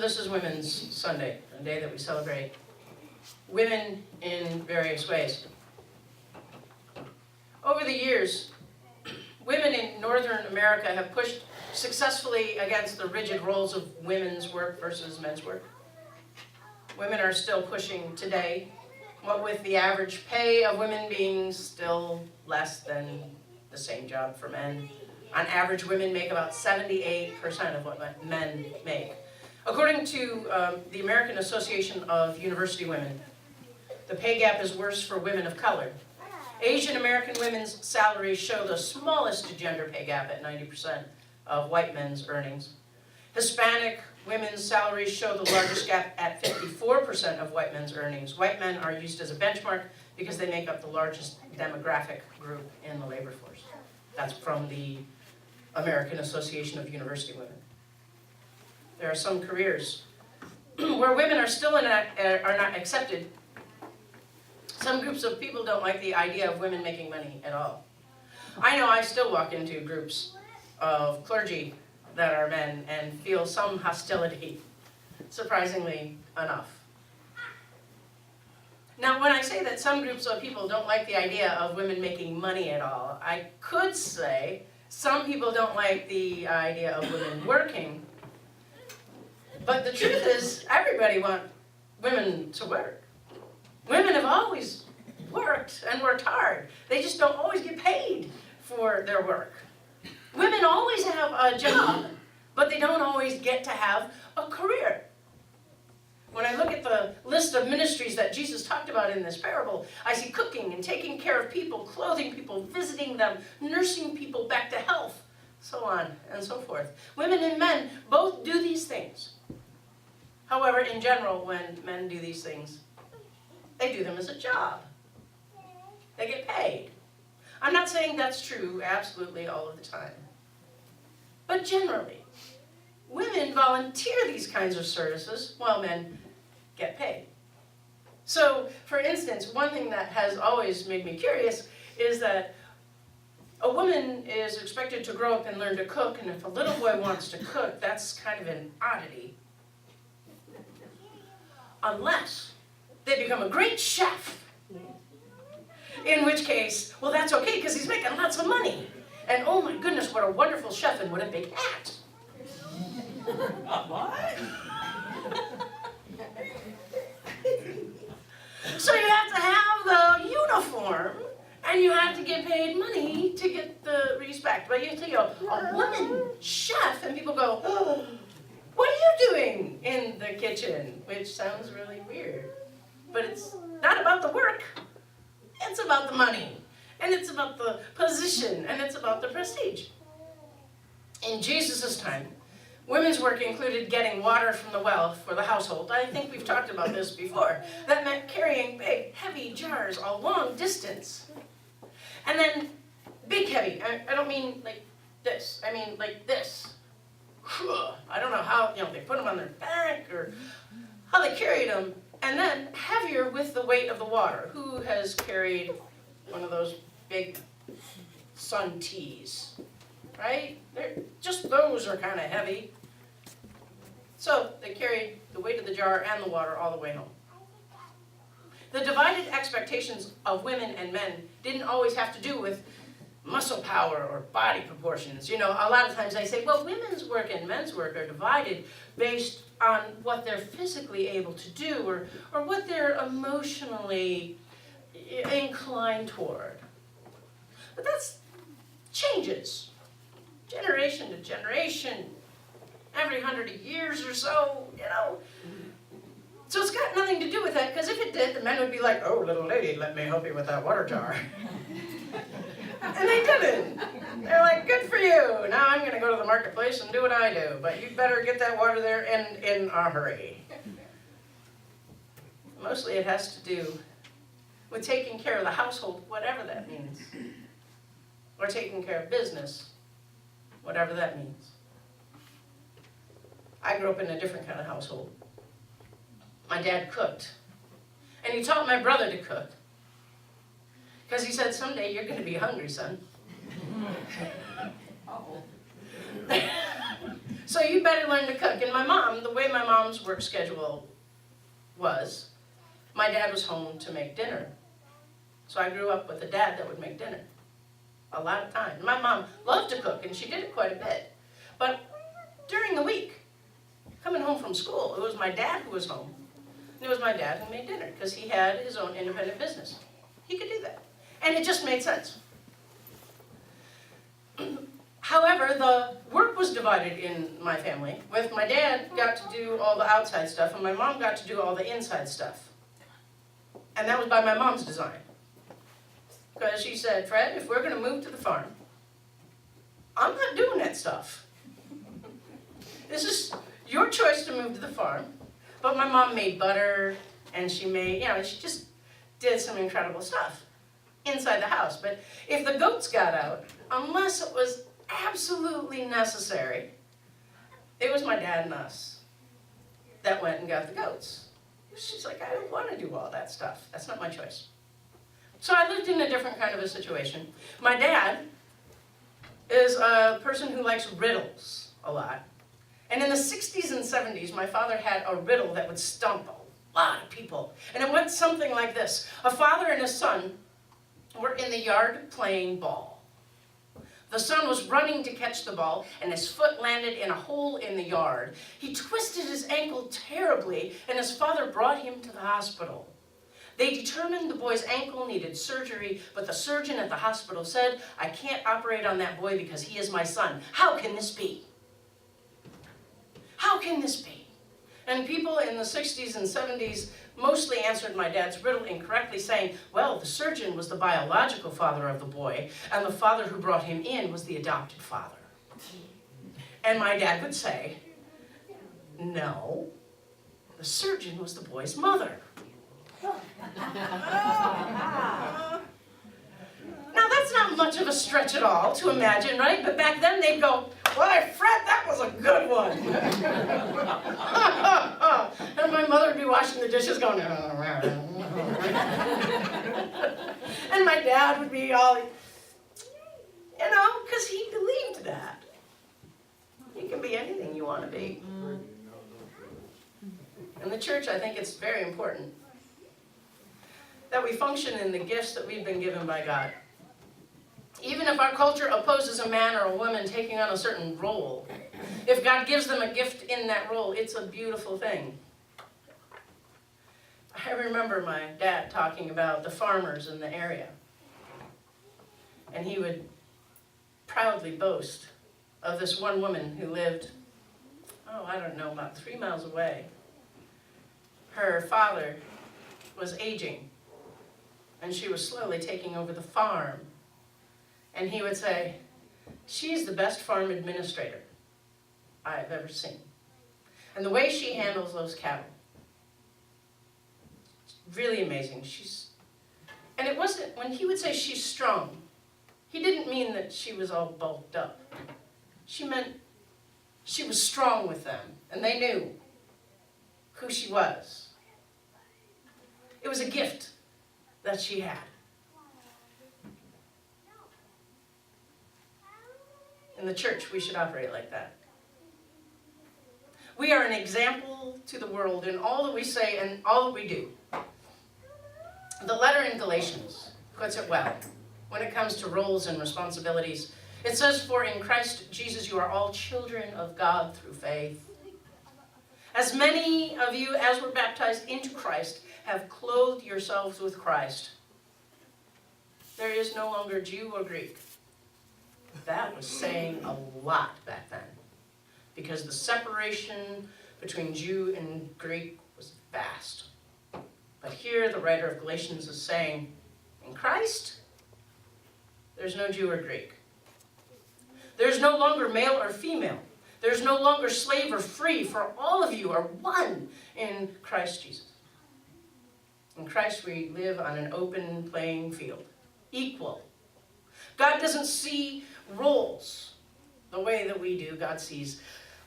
So this is Women's Sunday, a day that we celebrate women in various ways. Over the years, women in Northern America have pushed successfully against the rigid roles of women's work versus men's work. Women are still pushing today, what with the average pay of women being still less than the same job for men. On average, women make about 78% of what men make. According to the American Association of University Women, the pay gap is worse for women of color. Asian American women's salaries show the smallest gender pay gap at 90% of white men's earnings. Hispanic women's salaries show the largest gap at 54% of white men's earnings. White men are used as a benchmark because they make up the largest demographic group in the labor force. That's from the American Association of University Women. There are some careers where women are still are not accepted. Some groups of people don't like the idea of women making money at all. I know I still walk into groups of clergy that are men and feel some hostility, surprisingly enough. Now, when I say that some groups of people don't like the idea of women making money at all, I could say some people don't like the idea of women working. But the truth is, everybody wants women to work. Women have always worked and worked hard. They just don't always get paid for their work. Women always have a job, but they don't always get to have a career. When I look at the list of ministries that Jesus talked about in this parable, I see cooking and taking care of people, clothing people, visiting them, nursing people back to health, so on and so forth. Women and men both do these things. However, in general, when men do these things, they do them as a job. They get paid. I'm not saying that's true absolutely all of the time. But generally, women volunteer these kinds of services while men get paid. So, for instance, one thing that has always made me curious is that a woman is expected to grow up and learn to cook, and if a little boy wants to cook, that's kind of an oddity. Unless they become a great chef. In which case, well, that's okay because he's making lots of money. And oh my goodness, what a wonderful chef and what a big hat. What? So you have to have the uniform and you have to get paid money to get the respect. But you see a woman chef and people go, oh, what are you doing in the kitchen? Which sounds really weird. But it's not about the work. It's about the money. And it's about the position. And it's about the prestige. In Jesus' time, women's work included getting water from the well for the household. I think we've talked about this before. That meant carrying big, heavy jars a long distance. And then, big heavy. I don't mean like this. I mean like this. I don't know how, they put them on their back or how they carried them. And then heavier with the weight of the water. Who has carried one of those big sun teas? Right? Just those are kind of heavy. So they carried the weight of the jar and the water all the way home. The divided expectations of women and men didn't always have to do with muscle power or body proportions. A lot of times I say, well, women's work and men's work are divided based on what they're physically able to do or what they're emotionally inclined toward. But that's changes. Generation to generation, every 100 years or so, So it's got nothing to do with that, because if it did, the men would be like, oh, little lady, let me help you with that water jar. And they didn't. They're like, good for you. Now I'm going to go to the marketplace and do what I do, but you better get that water there in a hurry. Mostly it has to do with taking care of the household, whatever that means. Or taking care of business, whatever that means. I grew up in a different kind of household. My dad cooked. And he taught my brother to cook. Because he said, someday you're going to be hungry, son. Uh-oh. So you better learn to cook. And my mom, the way my mom's work schedule was, my dad was home to make dinner. So I grew up with a dad that would make dinner a lot of times. My mom loved to cook, and she did it quite a bit. But during the week, coming home from school, it was my dad who was home. And it was my dad who made dinner, because he had his own independent business. He could do that. And it just made sense. However, the work was divided in my family, with my dad got to do all the outside stuff, and my mom got to do all the inside stuff. And that was by my mom's design. Because she said, Fred, if we're going to move to the farm, I'm not doing that stuff. This is your choice to move to the farm. But my mom made butter, and she made, she just did some incredible stuff inside the house. But if the goats got out, unless it was absolutely necessary, it was my dad and us that went and got the goats. She's like, I don't want to do all that stuff. That's not my choice. So I lived in a different kind of a situation. My dad is a person who likes riddles a lot. And in the 60s and 70s, my father had a riddle that would stump a lot of people. And it went something like this. A father and his son were in the yard playing ball. The son was running to catch the ball, and his foot landed in a hole in the yard. He twisted his ankle terribly, and his father brought him to the hospital. They determined the boy's ankle needed surgery, but the surgeon at the hospital said, I can't operate on that boy because he is my son. How can this be? How can this be? And people in the 60s and 70s mostly answered my dad's riddle incorrectly, saying, well, the surgeon was the biological father of the boy, and the father who brought him in was the adopted father. And my dad would say, no, the surgeon was the boy's mother. Now that's not much of a stretch at all to imagine, right? But back then they'd go, why, Fred, that was a good one. And my mother would be washing the dishes going, and my dad would be all, because he believed that. You can be anything you want to be. In the church, I think it's very important that we function in the gifts that we've been given by God. Even if our culture opposes a man or a woman taking on a certain role, if God gives them a gift in that role, it's a beautiful thing. I remember my dad talking about the farmers in the area. And he would proudly boast of this one woman who lived, about 3 miles away. Her father was aging, and she was slowly taking over the farm. And he would say, she's the best farm administrator I've ever seen. And the way she handles those cattle, really amazing. And it wasn't, when he would say she's strong, he didn't mean that she was all bulked up. She meant she was strong with them, and they knew who she was. It was a gift that she had. In the church, we should operate like that. We are an example to the world in all that we say and all that we do. The letter in Galatians puts it well when it comes to roles and responsibilities. It says, for in Christ Jesus you are all children of God through faith. As many of you as were baptized into Christ have clothed yourselves with Christ. There is no longer Jew or Greek. That was saying a lot back then, because the separation between Jew and Greek was vast. But here the writer of Galatians is saying, in Christ, there's no Jew or Greek. There's no longer male or female. There's no longer slave or free, for all of you are one in Christ Jesus. In Christ we live on an open playing field, equal. God doesn't see roles the way that we do. God sees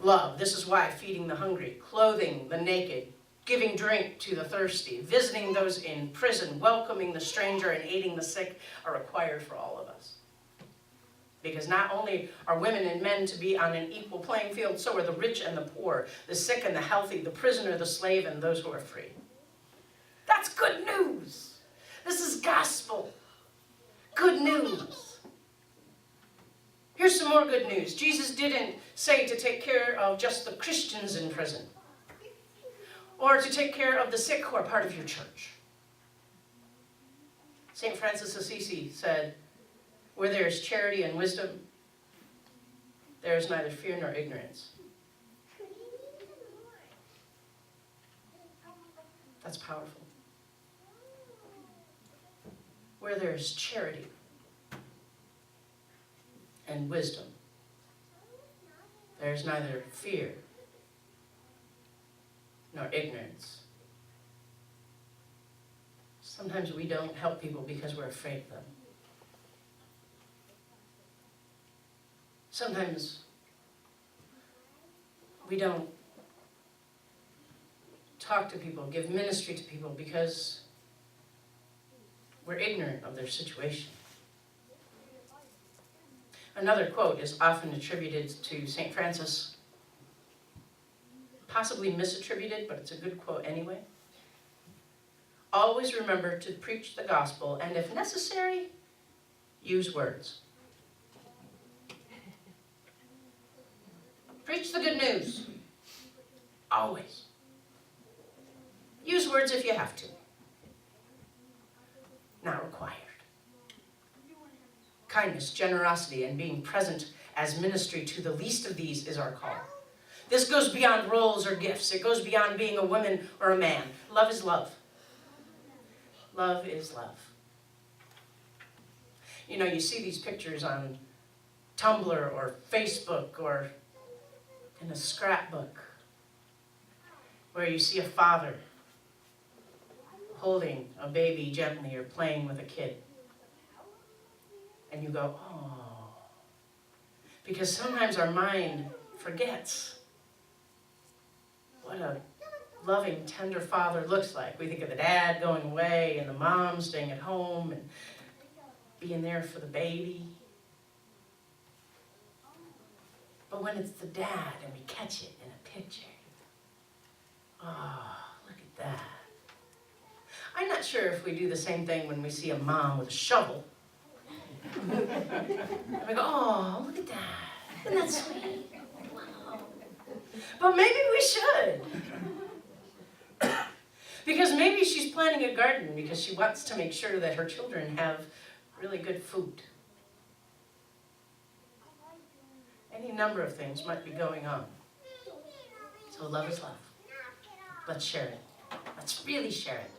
love. This is why feeding the hungry, clothing the naked, giving drink to the thirsty, visiting those in prison, welcoming the stranger, and aiding the sick are required for all of us. Because not only are women and men to be on an equal playing field, so are the rich and the poor, the sick and the healthy, the prisoner, the slave, and those who are free. That's good news. This is gospel. Good news. Here's some more good news. Jesus didn't say to take care of just the Christians in prison, or to take care of the sick who are part of your church. St. Francis of Assisi said, where there is charity and wisdom, there is neither fear nor ignorance. That's powerful. Where there is charity and wisdom, there is neither fear nor ignorance. Sometimes we don't help people because we're afraid of them. Sometimes we don't talk to people, give ministry to people because we're ignorant of their situation. Another quote is often attributed to St. Francis, possibly misattributed, but it's a good quote anyway. Always remember to preach the gospel, and if necessary, use words. Preach the good news. Always. Use words if you have to. Not required. Kindness, generosity, and being present as ministry to the least of these is our call. This goes beyond roles or gifts. It goes beyond being a woman or a man. Love is love. Love is love. You know, you see these pictures on Tumblr or Facebook or in a scrapbook where you see a father holding a baby gently or playing with a kid. And you go, oh. Because sometimes our mind forgets what a loving, tender father looks like. We think of the dad going away and the mom staying at home and being there for the baby. But when it's the dad and we catch it in a picture, oh, look at that. I'm not sure if we do the same thing when we see a mom with a shovel. And we go, oh, look at that. Isn't that sweet? Wow. But maybe we should. Because maybe she's planting a garden because she wants to make sure that her children have really good food. Any number of things might be going on. So love is love. Let's share it. Let's really share it.